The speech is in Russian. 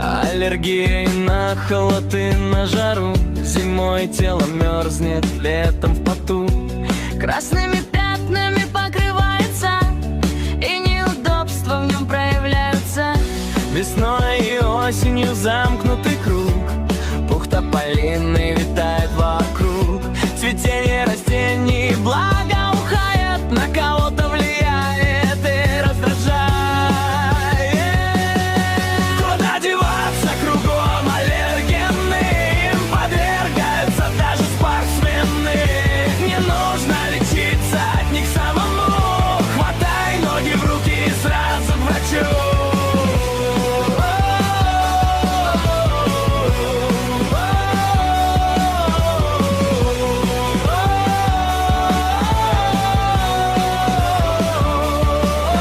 Аллергия на холод и на жару, зимой тело мерзнет, летом в поту. Красными пятнами покрывается, и неудобства в нем проявляются. Весной и осенью замкнутый круг, пух тополиный витает вокруг. Цветение растений